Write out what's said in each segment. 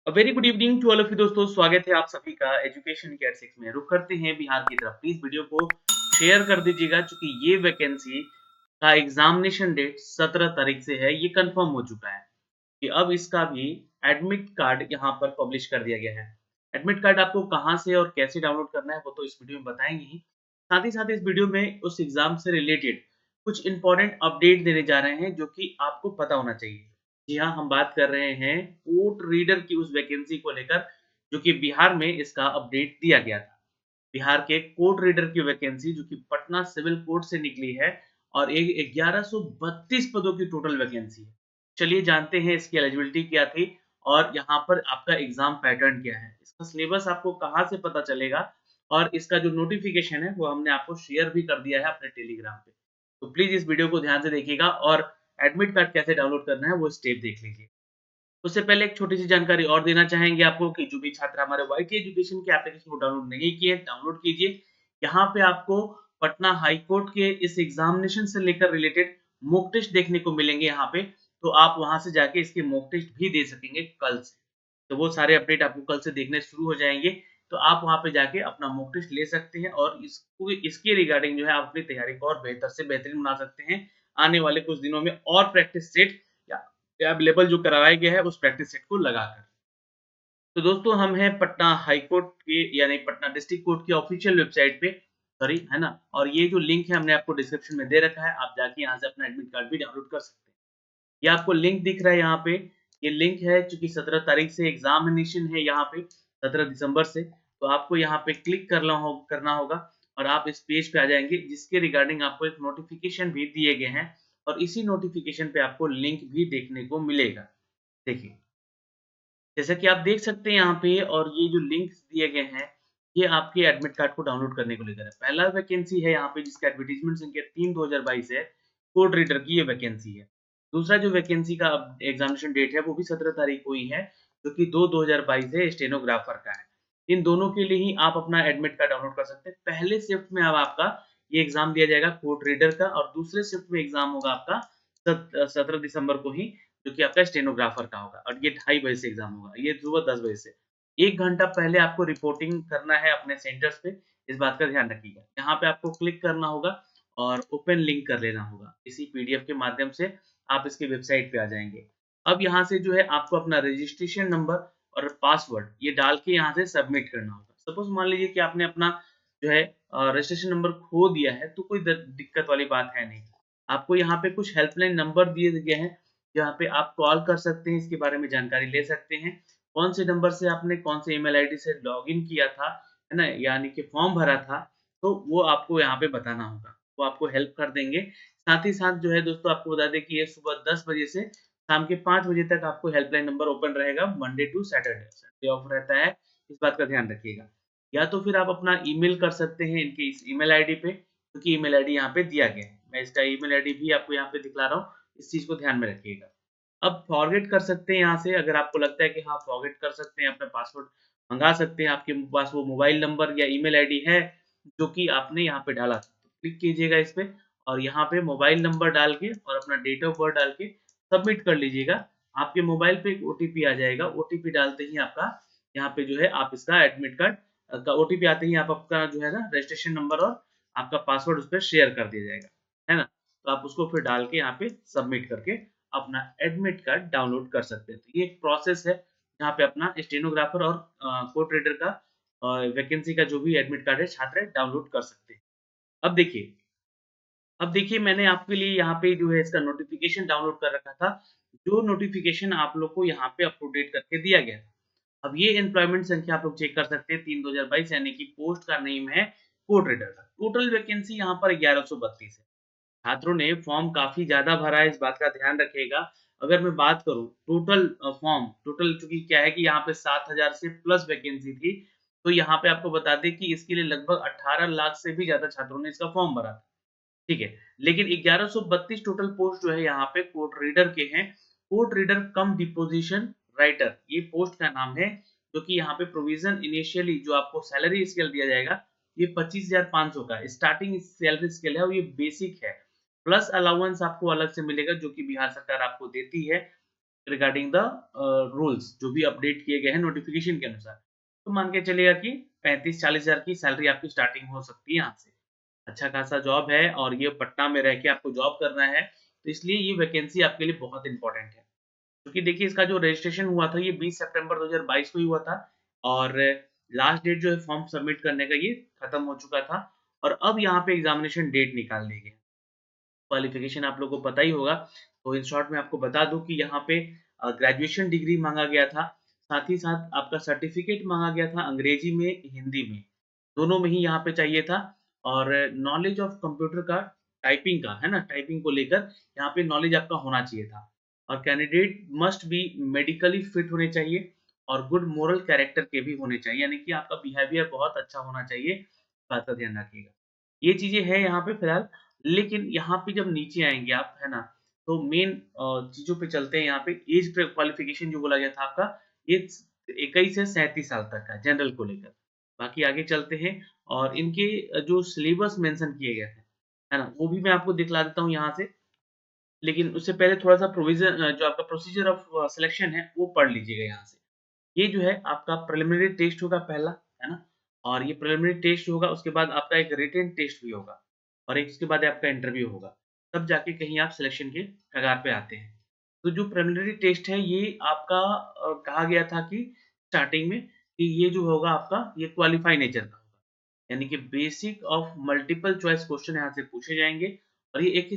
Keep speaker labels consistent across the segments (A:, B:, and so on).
A: Very good evening to all of you दोस्तों। स्वागत है आप सभी का एजुकेशन के एट में। रुक करते हैं बिहार की तरफ। प्लीज वीडियो को शेयर कर दीजिएगा क्योंकि ये वैकेंसी का एग्जामिनेशन डेट 17 तारीख से है। ये कंफर्म हो चुका है कि अब इसका भी एडमिट कार्ड यहाँ पर पब्लिश कर दिया गया है। एडमिट कार्ड आपको कहाँ से और कैसे डाउनलोड करना है वो तो इस वीडियो में बताएंगे ही। साथ इस वीडियो में उस एग्जाम से रिलेटेड कुछ इंपॉर्टेंट अपडेट देने जा रहे हैं जो कि आपको पता होना चाहिए। जी हाँ, हम बात कर रहे हैं कोर्ट रीडर की उस वैकेंसी को लेकर जो कि बिहार में इसका अपडेट दिया गया था। बिहार के कोर्ट रीडर की वैकेंसी जो कि पटना सिविल कोर्ट से निकली है और एक 1132 पदों की टोटल वैकेंसी है। चलिए जानते हैं इसकी एलिजिबिलिटी क्या थी और यहाँ पर आपका एग्जाम पैटर्न क्या है। इसका सिलेबस आपको कहाँ से पता चलेगा और इसका जो नोटिफिकेशन है वो हमने आपको शेयर भी कर दिया है अपने टेलीग्राम पे। तो प्लीज इस वीडियो को ध्यान से देखिएगा और एडमिट कार्ड कैसे डाउनलोड करना है वो स्टेप देख लीजिए। उससे पहले एक छोटी-सी जानकारी और देना चाहेंगे आपको कि जो भी छात्र हमारे वाईटी एजुकेशन के एप्लीकेशन को डाउनलोड नहीं किए, डाउनलोड कीजिए। यहाँ पे आपको पटना हाई कोर्ट के इस एग्जामिनेशन से लेकर रिलेटेड मॉक टेस्ट देखने को मिलेंगे यहाँ पे, तो आप वहाँ से जाके इसके मॉक टेस्ट भी दे सकेंगे कल से। तो वो सारे अपडेट आपको कल से देखने शुरू हो जाएँगे, तो आप वहाँ पे जाके अपना मॉक टेस्ट ले सकते हैं और इसको इसके रिगार्डिंग जो है आप अपनी तैयारी को और बेहतर से बेहतरीन बना सकते हैं, आने वाले कुछ दिनों में और प्रैक्टिस सेट या अवेलेबल जो करवाया गया है उस प्रैक्टिस सेट को लगाकर। तो दोस्तों हम हैं पटना हाई कोर्ट के यानी पटना डिस्ट्रिक्ट कोर्ट की ऑफिशियल वेबसाइट पे, सॉरी है ना? और ये जो लिंक है हमने आपको डिस्क्रिप्शन में दे रखा है, आप जाके यहाँ से अपना एडमिट कार्ड भी डाउनलोड कर सकते हैं। ये आपको लिंक दिख रहा है यहाँ पे, ये लिंक है चूँकि 17 तारीख से एग्ज़ामिनेशन है यहाँ पे 17 दिसंबर से, तो आपको यहाँ पे क्लिक करना होगा और आप इस पेज पे आ जाएँगे जिसके रिगार्डिंग आपको एक नोटिफ़िकेशन भी दिए गए हैं और इसी नोटिफ़िकेशन पे आपको लिंक भी देखने को मिलेगा। देखिए, जैसा कि आप देख सकते हैं यहाँ पे और ये जो लिंक्स दिए गए हैं, ये आपके एडमिट कार्ड को डाउनलोड करने को लेकर है। पहला वैकेंसी है यहाँ पे जिसका एडवर्टाइज़मेंट संख्या 3/2022 है, कोड रीडर की ये वैकेंसी है। दूसरा जो वैकेंसी का अब एग्ज़ामिनेशन डेट है वो भी 17 तारीख को ही है, जो कि 2/2022 है, स्टेनोग्राफर का है। इन दोनों के लिए ही आप अपना एडमिट कार्ड डाउनलोड कर सकते हैं। पहले शिफ्ट में अब आपका ये एग्ज़ाम दिया जाएगा कोड रीडर का और दूसरे शिफ्ट में एग्ज़ाम होगा आपका 17 दिसंबर को ही जो कि आपका स्टेनोग्राफर का होगा और ये 2:30 बजे से एग्ज़ाम होगा, ये सुबह 10 बजे से। 1 घंटा पहले आपको रिपोर्टिंग करना है अपने सेंटर्स पे, इस बात का ध्यान रखिएगा। यहाँ पे आपको क्लिक करना होगा और ओपन लिंक कर लेना होगा। इसी पीडीएफ के माध्यम से आप इसकी वेबसाइट पे आ जाएँगे। अब यहाँ से जो है आपको अपना रजिस्ट्रेशन नंबर और पासवर्ड ये डाल के यहाँ से सबमिट करना होगा। सपोज़ मान लीजिए कि आपने अपना जो है रजिस्ट्रेशन नंबर खो दिया है, तो कोई दिक्कत वाली बात है नहीं। आपको यहाँ पे कुछ हेल्पलाइन नंबर दिए गए हैं जहाँ पे आप कॉल कर सकते हैं, इसके बारे में जानकारी ले सकते हैं। कौन से नंबर से आपने कौन से ईमेल आईडी से लॉगिन किया था, है ना? यानी कि फॉर्म भरा था, तो वो आपको यहाँ पे बताना होगा। वो आपको हेल्प कर देंगे। साथ ही साथ जो है दोस्तों आपको बता दें कि ये सुबह 10 बजे से शाम के 5 बजे तक आपको हेल्पलाइन नंबर ओपन रहेगा Monday to Saturday. Sunday off रहता है, इस बात का ध्यान रखिएगा। या तो फिर आप अपना ईमेल कर सकते हैं इनके इस ईमेल आईडी पे, क्योंकि ईमेल आईडी यहाँ पे दिया गया है। मैं इसका ईमेल आईडी भी आपको यहाँ पे दिखला रहा हूँ, इस चीज़ को ध्यान में रखिएगा। अब फॉरगेट कर सकते हैं यहाँ से अगर आपको लगता है कि हाँ, फॉरगेट कर सकते हैं, अपना पासवर्ड मँगा सकते हैं, आपके पास वो मोबाइल नंबर या ईमेल आईडी है, जो कि आपने यहाँ पे डाला था। तो क्लिक कीजिएगा इस पे और यहाँ पे मोबाइल नंबर डाल के और अपना डेट ऑफ बर्थ डाल के सबमिट कर लीजिएगा। आपके मोबाइल पे एक ओटीपी आ जाएगा, ओटीपी डालते ही आपका यहाँ पे जो है आप इसका एडमिट कार्ड का ओटीपी आते ही आप आपका जो है ना रजिस्ट्रेशन नंबर और आपका पासवर्ड उस पे शेयर कर दिया जाएगा, है ना? तो आप उसको फिर डाल के यहाँ पे सबमिट करके अपना एडमिट कार्ड डाउनलोड कर सकते हैं। तो ये एक प्रोसेस है जहाँ पे अपना स्टेनोग्राफर और कोर्ट रीडर का वैकेंसी का जो भी एडमिट कार्ड है छात्र डाउनलोड कर सकते हैं। अब देखिए मैंने आपके लिए यहाँ पे जो है इसका नोटिफ़िकेशन डाउनलोड कर रखा था, जो नोटिफ़िकेशन आप लोग को यहाँ पे अप टू डेट करके दिया गया था। अब ये एम्प्लॉयमेंट संख्या आप लोग चेक कर सकते हैं 3/2022 यानी कि पोस्ट का नेम है कोर्ट रीडर का। टोटल वैकेंसी यहाँ पर 1132 है। छात्रों ने फॉर्म काफ़ी ज़्यादा भरा है, इस बात का ध्यान रखिएगा। अगर मैं बात करूँ टोटल टोटल चूँकि क्या है कि यहाँ पे 7000 से प्लस वैकेंसी थी, तो यहाँ पे आपको बता दें कि इसके लिए लगभग 18 लाख से भी ज़्यादा छात्रों ने इसका फॉर्म भरा था। ठीक है, लेकिन 1132 टोटल पोस्ट जो है यहाँ पे कोर्ट रीडर के हैं। Court reader cum deposition writer ये पोस्ट का नाम है, जो कि यहाँ पे प्रोविज़न इनिशियली जो आपको सैलरी स्केल दिया जाएगा, ये 25,500 का स्टार्टिंग सैलरी स्केल है और ये बेसिक है। प्लस अलाउंस आपको अलग से मिलेगा जो कि बिहार सरकार आपको देती है। रिगार्डिंग द रूल्स जो भी अपडेट किए गए हैं नोटिफिकेशन के अनुसार। तो मान के चलिएगा कि 35-40 हजार की सैलरी आपकी स्टार्टिंग हो सकती है यहाँ से। अच्छा खासा जॉब है और ये पटना में रह के आपको जॉब करना है, तो इसलिए ये वैकेंसी आपके लिए बहुत इंपॉर्टेंट है। क्योंकि देखिए इसका जो रजिस्ट्रेशन हुआ था ये 20 सितंबर 2022 को ही हुआ था और लास्ट डेट जो है फॉर्म सबमिट करने का ये खत्म हो चुका था और अब यहाँ पे एग्जामिनेशन डेट निकाल दी गई। क्वालिफिकेशन आप लोगों को पता ही होगा, तो इन शॉर्ट में आपको बता दूं कि यहाँ पे ग्रेजुएशन डिग्री मांगा गया था, साथ ही साथ आपका सर्टिफिकेट मांगा गया था अंग्रेजी में, हिंदी में, दोनों में ही यहाँ पे चाहिए था और नॉलेज ऑफ कंप्यूटर का, टाइपिंग का, है ना, टाइपिंग को लेकर यहाँ पे नॉलेज आपका होना चाहिए था और candidate must be medically fit होने चाहिए और गुड मोरल कैरेक्टर के भी होने चाहिए, यानी कि आपका बिहेवियर बहुत अच्छा होना चाहिए, बात का ध्यान रखिएगा। ये चीजें हैं यहाँ पे फिलहाल, लेकिन यहाँ पे जब नीचे आएँगे आप, है ना? तो मेन चीज़ों पे चलते हैं यहाँ पे ऐज पे क्वालिफ़िकेशन जो बोला गया था आपका, ये 21 से 37 साल तक का जनरल को लेकर। बाकी आगे चलते हैं और इनके जो सिलेबस मेंशन किए गए हैं, है ना? वो भी मैं आपको दिखला देता हूँ यहाँ से, लेकिन उससे पहले थोड़ा-सा जो आपका प्रोसीजर ऑफ सिलेक्शन है, वो पढ़ लीजिएगा यहाँ से। ये जो है आपका प्रिलिमिनरी टेस्ट होगा पहला, है ना? और ये प्रिलिमिनरी टेस्ट होगा, उसके बाद आपका एक रिटन टेस्ट भी होगा और एक उसके बाद आपका इंटरव्यू होगा। तब जाके कहीं आप सिलेक्शन के कगार पे आते हैं। तो जो प्रिलिमिनरी टेस्ट है ये आपका कहा गया था कि स्टार्टिंग में कि ये जो होगा आपका ये क्वालीफाई नेचर का होगा। यानी कि basic of multiple choice question यहाँ से पूछे जाएँगे और ये एक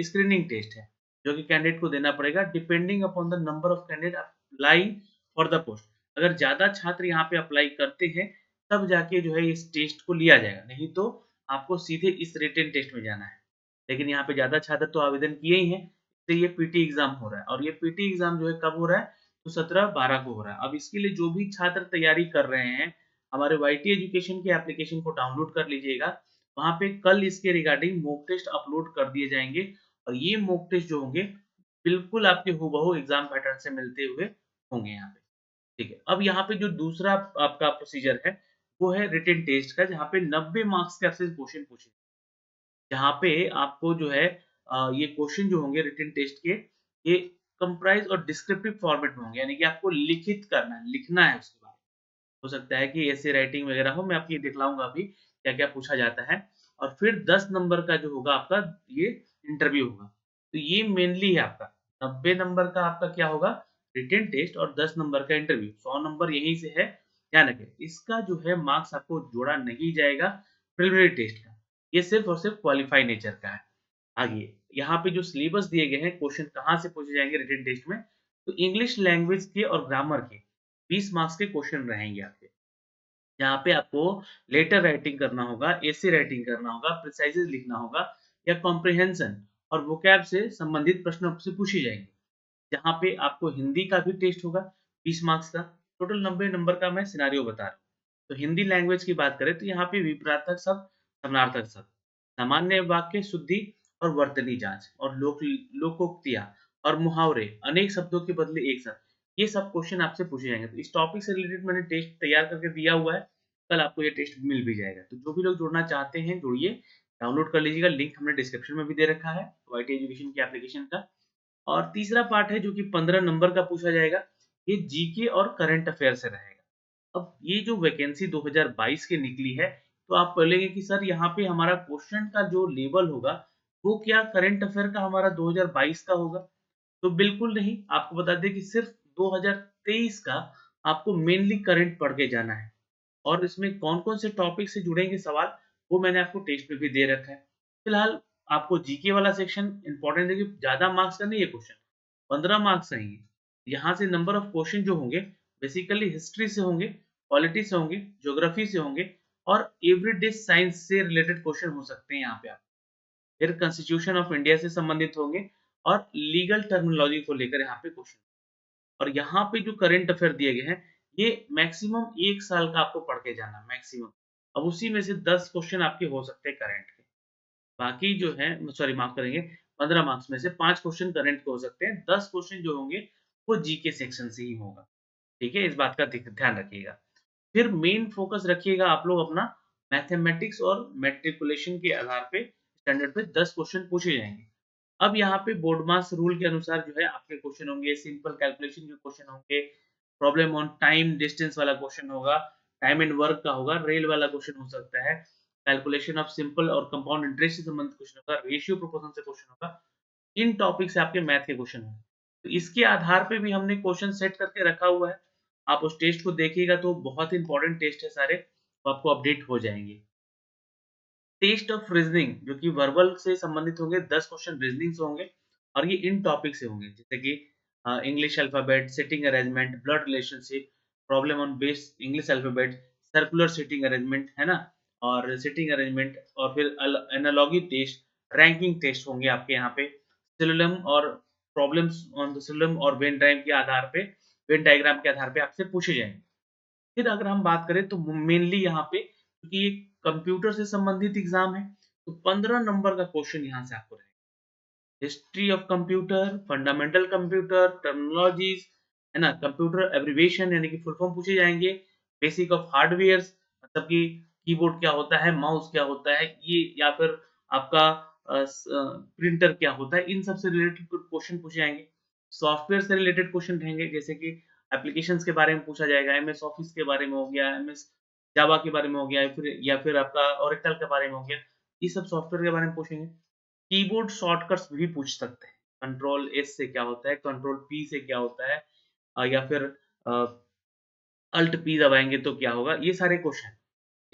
A: स्क्रीनिंग टेस्ट है, जो कि कैंडिडेट को देना पड़ेगा depending upon the number of candidate apply for the post. अगर ज़्यादा छात्र यहाँ पे अप्लाई करते हैं, तब जाके जो है इस टेस्ट को लिया जाएगा, नहीं तो आपको सीधे इस रिटन टेस्ट में जाना है। लेकिन यहाँ पे ज़्यादा छात्र तो आवेदन किए ही हैं, तो ये पीटी एग्ज़ाम हो रहा है और ये पीटी एग्ज़ाम जो है कब हो रहा है? तो 17-12 को हो रहा है। अब इसके लिए जो भी छात्र तैयारी कर रहे हैं, हमारे वाईटी एजुकेशन के एप्लीकेशन को डाउनलोड कर लीजिएगा। वहाँ पे कल इसके रिगार्डिंग मॉक टेस्ट अपलोड कर दिए जाएँगे और ये मॉक टेस्ट जो होंगे, बिल्कुल आपके हूबहू एग्ज़ाम पैटर्न से मिलते हुए होंगे यहाँ पे। ठीक है। अब यहाँ पे जो दूसरा आपका प्रोसीजर है, वो है रिटन टेस्ट का, जहाँ पे 90 मार्क्स के आपसे क्वेश्चन पूछे, जहाँ पे आपको जो है ये क्वेश्चन जो होंगे रिटन टेस्ट के, ये कंप्राइज़ और डिस्क्रिप्टिव फॉर्मेट में होंगे, यानी कि आपको लिखित करना है, लिखना है उसके बारे में। हो सकता है कि ऐसे राइटिंग वगैरह हो, मैं आपको ये दिखलाऊँगा अभी क्या-क्या पूछा जाता है और फिर 10 नंबर का जो होगा आपका ये इंटरव्यू होगा। तो ये मेनली है आपका 90 नंबर का आपका क्या होगा रिटन टेस्ट और 10 नंबर का इंटरव्यू, 100 नंबर यहीं से है, ध्यान रखें। इसका जो है मार्क्स आपको जोड़ा नहीं जाएगा प्रिलिमिनरी टेस्ट का, ये सिर्फ़ और सिर्फ़ क्वालीफाई नेचर का है। आगे यहाँ पे जो सिलेबस दिए गए हैं, क्वेश्चन कहाँ से पूछे जाएँगे रिटन टेस्ट में, तो इंग्लिश लैंग्वेज के और ग्रामर के 20 मार्क्स के क्वेश्चन रहेंगे आपके। यहाँ पे आपको लेटर राइटिंग करना होगा, एसे राइटिंग करना होगा, प्रिसाइजेस लिखना होगा या कॉम्प्रिहेंशन और वोकैब से संबंधित प्रश्न आपसे पूछे जाएँगे। जहाँ पे आपको हिंदी का भी टेस्ट होगा 20 मार्क्स का, टोटल 90 नंबर का मैं सिनेरियो बता रहा हूँ। तो हिंदी लैंग्वेज की बात करें तो यहाँ पे विपरीतार्थक शब्द, समानार्थक शब्द, सामान्य वाक्य शुद्धि और वर्तनी जाँच और लोकोक्तियाँ और मुहावरे, अनेक शब्दों के बदले एक शब्द, ये सब क्वेश्चन आपसे पूछे जाएँगे। तो इस टॉपिक से रिलेटेड मैंने टेस्ट तैयार करके दिया हुआ है, कल आपको ये टेस्ट मिल भी जाएगा। तो जो भी लोग जुड़ना चाहते हैं जुड़िए, डाउनलोड कर लीजिएगा, लिंक हमने डिस्क्रिप्शन में भी दे रखा है, वाईटी एजुकेशन की एप्लीकेशन का। और तीसरा पार्ट है जो कि 15 नंबर का पूछा जाएगा, ये जीके और करंट अफेयर से रहेगा। अब ये जो वैकेंसी 2022 की निकली है, तो आप बोलेंगे कि सर यहाँ पे हमारा क्वेश्चन का जो लेवल होगा, वो क्या करंट अफेयर का हमारा 2022 का होगा? तो बिल्कुल नहीं, आपको बता दें कि सिर्फ 2023 का आपको मेनली करंट पढ़ के जाना है। और इसमें कौन-कौन से टॉपिक से जुड़ेंगे सवाल, वो मैंने आपको टेक्स्ट में भी दे रखा है। फिलहाल आपको जीके वाला सेक्शन इम्पोर्टेंट है कि ज़्यादा मार्क्स का नहीं है क्वेश्चन, 15 मार्क्स आएँगे। यहाँ से नंबर ऑफ क्वेश्चन जो होंगे, बेसिकली हिस्ट्री से होंगे, पॉलिटी से होंगे, ज्योग्राफी से होंगे और एवरीडे साइंस से रिलेटेड क्वेश्चन हो सकते हैं यहाँ पे आप। फिर कॉन्स्टिट्यूशन ऑफ इंडिया से संबंधित होंगे और लीगल टर्मिनोलॉजी को लेकर यहाँ पे क्वेश्चन। और यहाँ पे जो करंट अफेयर दिए गए हैं, ये मैक्सिमम 1 साल का आपको पढ़ के जाना है मैक्सिमम। अब उसी में से 10 क्वेश्चन आपके हो सकते हैं करंट के। बाकी जो है सॉरी माफ करेंगे 15 मार्क्स में से 5 क्वेश्चन करंट के हो सकते हैं, 10 क्वेश्चन जो होंगे वो जीके सेक्शन से ही होगा। ठीक है? इस बात का ध्यान रखिएगा। फिर मेन फोकस रखिएगा आप लोग अपना मैथमेटिक्स और मैट्रिकुलेशन के आधार पे स्टैंडर्ड पे 10 क्वेश्चन पूछे जाएँगे। अब यहाँ पे बोर्ड मास रूल के अनुसार जो है आपके क्वेश्चन होंगे, सिंपल कैलकुलेशन के क्वेश्चन होंगे, प्रॉब्लम ऑन टाइम डिस्टेंस वाला क्वेश्चन होगा, टाइम एंड वर्क का होगा, रेल वाला क्वेश्चन हो सकता है, कैलकुलेशन ऑफ सिंपल और कंपाउंड इंटरेस्ट से संबंधित क्वेश्चन होगा, रेशियो प्रोपोर्शन से क्वेश्चन होगा। इन टॉपिक से आपके मैथ के क्वेश्चन होंगे। तो इसके आधार पे भी हमने क्वेश्चन सेट करके रखा हुआ है। आप उस टेस्ट को देखिएगा तो बहुत इंपॉर्टेंट टेस्ट है सारे, तो आपको अपडेट हो जाएंगे। टेस्ट ऑफ रीजनिंग जो कि वर्बल से संबंधित होंगे, 10 क्वेश्चन रीजनिंग से होंगे और ये इन टॉपिक से होंगे, जैसे कि English alphabet, sitting arrangement, blood relationship, problem on base English alphabet, circular sitting arrangement है ना, और सिटिंग अरेंजमेंट और फिर एनालॉगी टेस्ट, रैंकिंग टेस्ट होंगे आपके यहाँ पे, सिलोलम और प्रॉब्लम्स ऑन द सिलोलम और वेन डायग्राम के आधार पे, वेन डायग्राम के आधार पे आपसे पूछे जाएंगे। फिर अगर हम बात करें तो मेनली यहाँ पे क्योंकि ये कंप्यूटर से संबंधित एग्जाम है, तो 15 नंबर का क्वेश्चन यहाँ से आपको रहेगा। History of computer, fundamental computer, terminologies है ना, कंप्यूटर एब्रिविएशन यानी कि फुल फॉर्म पूछे जाएंगे, बेसिक ऑफ हार्डवेयर मतलब कि कीबोर्ड क्या होता है, माउस क्या होता है, ये या फिर आपका प्रिंटर क्या होता है, इन सब से रिलेटेड क्वेश्चन पूछे जाएंगे। सॉफ्टवेयर से रिलेटेड क्वेश्चन रहेंगे, जैसे कि एप्लीकेशंस के बारे में पूछा जाएगा, एमएस ऑफिस के बारे में हो गया, एमएस जावा के बारे में हो गया, या फिर आपका ओरेकल के बारे में हो गया, ये सब सॉफ्टवेयर के बारे में पूछेंगे। कीबोर्ड शॉर्टकट्स भी पूछ सकते हैं, कंट्रोल एस से क्या होता है, कंट्रोल पी से क्या होता है, या फिर अल्ट पी दबाएंगे तो क्या होगा, ये सारे क्वेश्चन।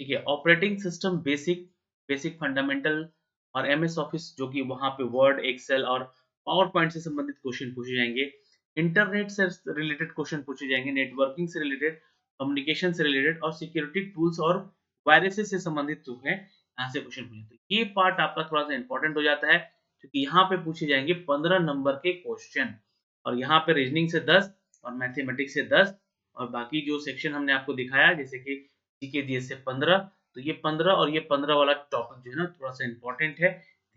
A: ठीक है, operating system basic, basic fundamental और एमएस ऑफिस जो कि वहां पे वर्ड, एक्सेल और पावर पॉइंट से संबंधित क्वेश्चन पूछे जाएंगे। इंटरनेट से रिलेटेड क्वेश्चन पूछे जाएंगे, नेटवर्किंग से रिलेटेड, कम्युनिकेशन से रिलेटेड और सिक्योरिटी टूल्स और वायरसेस से संबंधित जो है यहाँ से क्वेश्चन पूछे। तो ये पार्ट आपका थोड़ा सा इंपॉर्टेंट हो जाता है क्योंकि यहाँ पे पूछे जाएंगे 15 नंबर के क्वेश्चन, और यहाँ पे रीजनिंग से 10 और मैथमेटिक्स से 10 और बाकी जो सेक्शन हमने आपको दिखाया जैसे कि जीके जीएस से 15, तो ये 15 और ये 15 वाला टॉपिक जो है ना थोड़ा सा इंपॉर्टेंट है,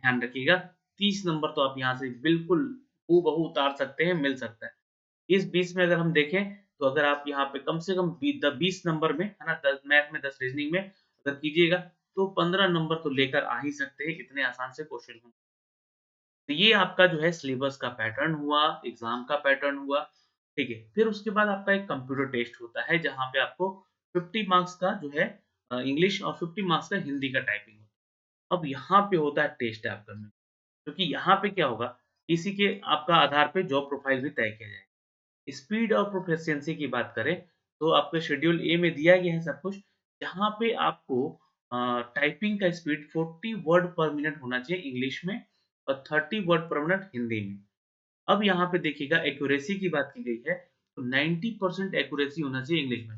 A: ध्यान रखिएगा। 30 नंबर तो आप यहाँ से बिल्कुल हूबहू उतार सकते हैं, मिल सकता है। इस 20 में अगर हम देखें तो अगर आप यहाँ पे कम से कम 20 नंबर में है ना, 10 मैथ में 10 रीजनिंग में अगर कीजिएगा तो 15 नंबर तो लेकर आ ही सकते हैं, इतने आसान से क्वेश्चन होंगे। तो ये आपका जो है सिलेबस का पैटर्न हुआ, एग्जाम का पैटर्न हुआ, ठीक है। फिर उसके बाद आपका एक कंप्यूटर टेस्ट होता है जहाँ पे आपको 50 मार्क्स का जो है इंग्लिश और 50 मार्क्स का हिंदी का टाइपिंग होता है। अब यहाँ पे होता है टेस्ट आपका में, क्योंकि यहाँ पे क्या होगा, इसी के आपका आधार पे जॉब प्रोफाइल भी तय किया जाएगा। स्पीड और प्रोफिशिएंसी की बात करें तो आपके शेड्यूल ए में दिया गया है सब कुछ, जहाँ पे आपको टाइपिंग का स्पीड 40 वर्ड पर मिनट होना चाहिए इंग्लिश में और 30 वर्ड पर मिनट हिंदी में। अब यहाँ पे देखिएगा एक्यूरेसी की बात की गई है, तो 90% एक्यूरेसी होना चाहिए इंग्लिश में।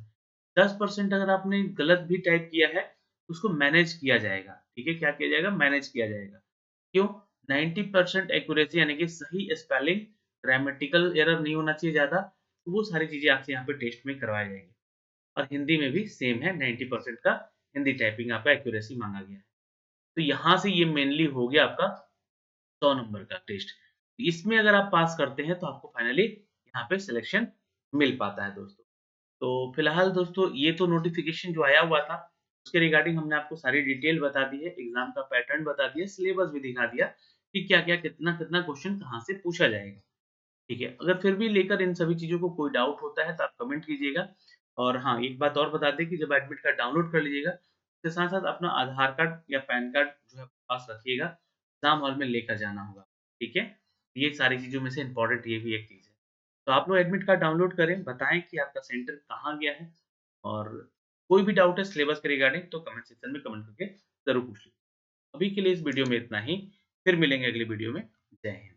A: 10% अगर आपने गलत भी टाइप किया है, उसको मैनेज किया जाएगा। ठीक है, क्या किया जाएगा? मैनेज किया जाएगा। क्यों? 90% एक्यूरेसी यानी कि सही स्पेलिंग, ग्रामेटिकल एरर नहीं होना चाहिए ज़्यादा, तो वो सारी चीज़ें आपसे यहाँ पे टेस्ट में करवाई जाएँगी। और हिंदी में भी सेम है, 90% का हिंदी टाइपिंग आपका एक्यूरेसी माँगा गया है। तो यहाँ से ये मेनली हो गया आपका 100 नंबर का टेस्ट। इसमें अगर आप पास करते हैं तो आपको फाइनली यहाँ पे सिलेक्शन मिल पाता है दोस्तों। तो फिलहाल दोस्तों ये तो नोटिफ़िकेशन जो आया हुआ था, उसके रिगार्डिंग हमने आपको सारी डिटेल बता दी है, एग्ज़ाम का पैटर्न बता दिया, सिलेबस भी दिखा दिया कि क्या-क्या, कितना-कितना क्वेश्चन कहाँ से पूछा जाएगा। ठीक है, अगर फिर भी लेकर इन सभी चीज़ों को कोई डाउट होता है तो आप कमेंट कीजिएगा। और हाँ, एक बात और बता दें कि जब एडमिट कार्ड डाउनलोड कर लीजिएगा, उसके साथ-साथ अपना आधार कार्ड या पैन कार्ड जो है पास रखिएगा, एग्ज़ाम हॉल में लेकर जाना होगा, ठीक है? ये सारी चीज़ों में से इम्पोर्टेंट ये भी एक चीज़ है। तो आप लोग एडमिट कार्ड डाउनलोड करें, बताएँ कि आपका सेंटर कहाँ गया है और कोई भी डाउट है सिलेबस के रिगार्डिंग तो कमेंट सेक्शन में कमेंट करके ज़रूर पूछ लीजिए। अभी के लिए इस वीडियो में इतना ही, फिर मिलेंगे अगली वीडियो में। जय हिंद।